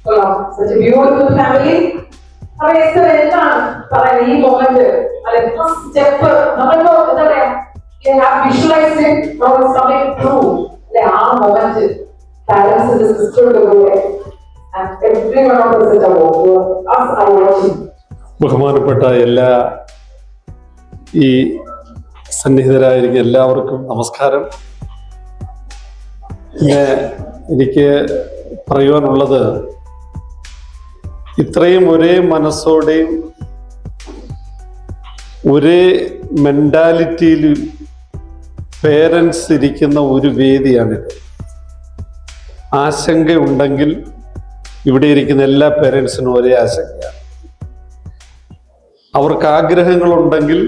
Such a beautiful family. അപ്പൊ എത്ര എന്താണ് പറയാൻ ഈ മൊമെന്റ് അല്ലെ ഫസ്റ്റ് സ്റ്റെപ്പ് നമ്മളിപ്പോ എന്താ പറയാ വിഷ്വലൈസ് ആ മൊമെന്റ് പാരന്റ്സിന്റെ സിസ്റ്ററുടെ കൂടെ ബഹുമാനപ്പെട്ട എല്ലാ ഈ സന്നിഹിതരായിരിക്കും എല്ലാവർക്കും നമസ്കാരം. എനിക്ക് പറയുവാനുള്ളത്, ഇത്രയും ഒരേ മനസ്സോടെയും ഒരേ മെന്റാലിറ്റിയിൽ പേരൻസ് ഇരിക്കുന്ന ഒരു വേദിയാണിത്. ആശങ്കയുണ്ടെങ്കിൽ ഇവിടെ ഇരിക്കുന്ന എല്ലാ പേരൻസിനും ഒരേ ആശങ്കയാണ്. അവർക്ക് ആഗ്രഹങ്ങളുണ്ടെങ്കിൽ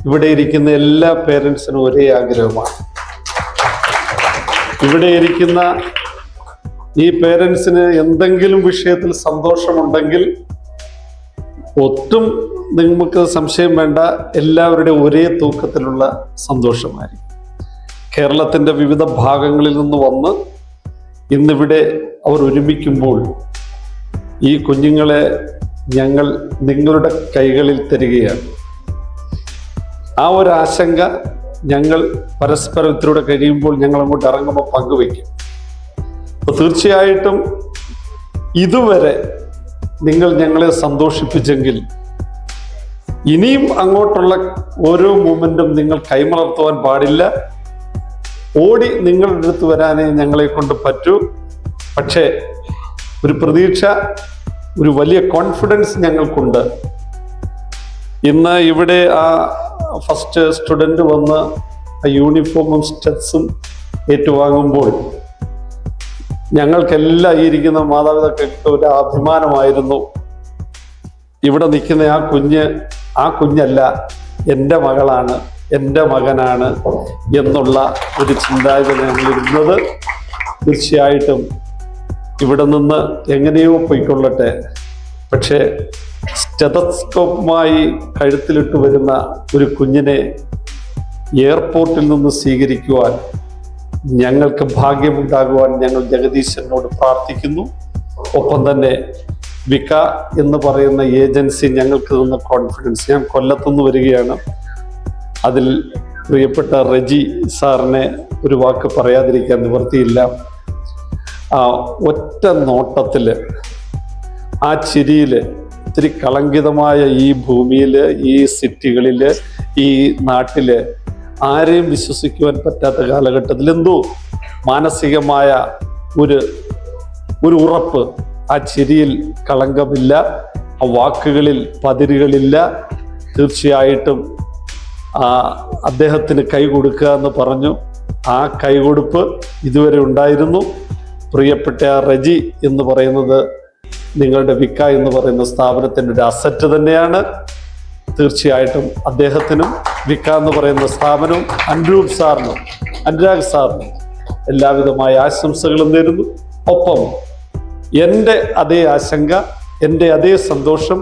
ഇവിടെ ഇരിക്കുന്ന എല്ലാ പേരൻസിനും ഒരേ ആഗ്രഹമാണ്. ഇവിടെ ഇരിക്കുന്ന ഈ പേരൻസിന് എന്തെങ്കിലും വിഷയത്തിൽ സന്തോഷമുണ്ടെങ്കിൽ ഒട്ടും നിങ്ങൾക്ക് സംശയം വേണ്ട, എല്ലാവരുടെയും ഒരേ തൂക്കത്തിലുള്ള സന്തോഷമായിരിക്കും. കേരളത്തിൻ്റെ വിവിധ ഭാഗങ്ങളിൽ നിന്ന് വന്ന് ഇന്നിവിടെ അവർ ഒരുമിക്കുമ്പോൾ ഈ കുഞ്ഞുങ്ങളെ ഞങ്ങൾ നിങ്ങളുടെ കൈകളിൽ തരികയാണ്. ആ ഒരു ആശങ്ക ഞങ്ങൾ പരസ്പരം ഇതിലൂടെ കഴിയുമ്പോൾ ഞങ്ങൾ അങ്ങോട്ട് ഇറങ്ങുമ്പോൾ പങ്കുവയ്ക്കും. അപ്പോൾ തീർച്ചയായിട്ടും ഇതുവരെ നിങ്ങൾ ഞങ്ങളെ സന്തോഷിപ്പിച്ചെങ്കിൽ ഇനിയും അങ്ങോട്ടുള്ള ഓരോ മൂമെന്റും നിങ്ങൾ കൈമലർത്തുവാൻ പാടില്ല. ഓടി നിങ്ങളുടെ അടുത്ത് വരാനേ ഞങ്ങളെ കൊണ്ട് പറ്റൂ. പക്ഷേ ഒരു പ്രതീക്ഷ, ഒരു വലിയ കോൺഫിഡൻസ് ഞങ്ങൾക്കുണ്ട്. ഇന്ന് ഇവിടെ ആ ഫസ്റ്റ് സ്റ്റുഡൻറ് വന്ന് ആ യൂണിഫോമും സ്റ്റെപ്സും ഏറ്റുവാങ്ങുമ്പോൾ ഞങ്ങൾക്കെല്ലാം ഈ ഇരിക്കുന്ന മാതാപിതാക്കൾക്ക് ഒരു അഭിമാനമായിരുന്നു. ഇവിടെ നിൽക്കുന്ന ആ കുഞ്ഞല്ല, എൻ്റെ മകളാണ്, എൻ്റെ മകനാണ് എന്നുള്ള ഒരു ചിന്താഗതി ഞങ്ങളിരുന്നത്. തീർച്ചയായിട്ടും ഇവിടെ നിന്ന് എങ്ങനെയോ പോയിക്കൊള്ളട്ടെ, പക്ഷേ സ്റ്റെതസ്കോപ്പുമായി കഴുത്തിലിട്ട് വരുന്ന ഒരു കുഞ്ഞിനെ എയർപോർട്ടിൽ നിന്ന് സ്വീകരിക്കുവാൻ ഞങ്ങൾക്ക് ഭാഗ്യമുണ്ടാകുവാൻ ഞങ്ങൾ ജഗദീശനോട് പ്രാർത്ഥിക്കുന്നു. ഒപ്പം തന്നെ വിക എന്ന് പറയുന്ന ഏജൻസി ഞങ്ങൾക്ക് തന്ന കോൺഫിഡൻസ്. ഞാൻ കൊല്ലത്തുനിന്ന് വരികയാണ്. അതിൽ പ്രിയപ്പെട്ട റെജി സാറിനെ ഒരു വാക്ക് പറയാതിരിക്കാൻ നിവൃത്തിയില്ല. ഒറ്റ നോട്ടത്തിൽ ആ ചിരിയിൽ, ഇത്തിരി കളങ്കിതമായ ഈ ഭൂമിയിൽ, ഈ സിറ്റികളിൽ, ഈ നാട്ടിൽ ആരെയും വിശ്വസിക്കുവാൻ പറ്റാത്ത കാലഘട്ടത്തിൽ എന്തോ മാനസികമായ ഒരു ഉറപ്പ് ആ ചിരിയിൽ കളങ്കമില്ല, ആ വാക്കുകളിൽ പതിരുകളില്ല. തീർച്ചയായിട്ടും അദ്ദേഹത്തിന് കൈ കൊടുക്കുക എന്ന് പറഞ്ഞു. ആ കൈകൊടുപ്പ് ഇതുവരെ ഉണ്ടായിരുന്നു. പ്രിയപ്പെട്ട റെജി എന്ന് പറയുന്നത് നിങ്ങളുടെ വിക എന്ന് പറയുന്ന സ്ഥാപനത്തിൻ്റെ ഒരു അസറ്റ് തന്നെയാണ്. തീർച്ചയായിട്ടും അദ്ദേഹത്തിനും വിക എന്ന് പറയുന്ന സ്ഥാപനവും അനുരാഗ് സാറിനും എല്ലാവിധമായ ആശംസകളും നേരുന്നു. ഒപ്പം എൻ്റെ അതേ ആശങ്ക, എൻ്റെ അതേ സന്തോഷം,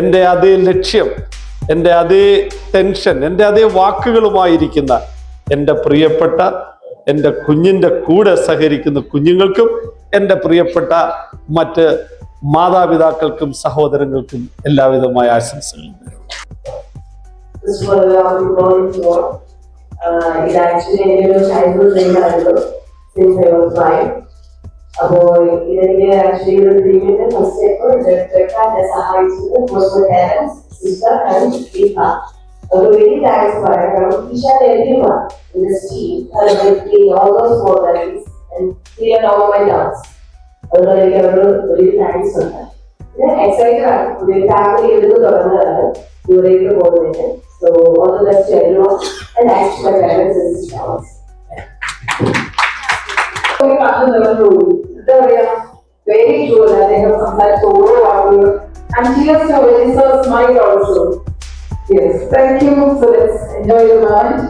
എൻ്റെ അതേ ലക്ഷ്യം, എൻ്റെ അതേ ടെൻഷൻ, എൻ്റെ അതേ വാക്കുകളുമായിരിക്കുന്ന എൻ്റെ പ്രിയപ്പെട്ട എൻ്റെ കുഞ്ഞിൻ്റെ കൂടെ സഹകരിക്കുന്ന കുഞ്ഞുങ്ങൾക്കും എൻ്റെ പ്രിയപ്പെട്ട മറ്റ് മാതാപിതാക്കൾക്കും സഹോദരങ്ങൾക്കും എല്ലാവിധമായ ആശംസകളും. അപ്പോൾ ഇതിന്റെ ആക്ച്വലി ഒരു ട്രീറ്റ്മെന്റ് ഫസ്റ്റ് സ്റ്റെപ്പ് സഹായിച്ചത് പേരൻസ്, സിസ്റ്റർ ആൻഡ് വിക. So really thanks for each and everyone in this team has helped me all those 4 values and cleared all my doubts. Really thanks for that. Excited to be family with the coordinator. So all the best to everyone and thanks to my parents and sisters. Very true that they have sometimes over and cheers to Elisa's smile also. Yes, thank you. So let's enjoy the moment.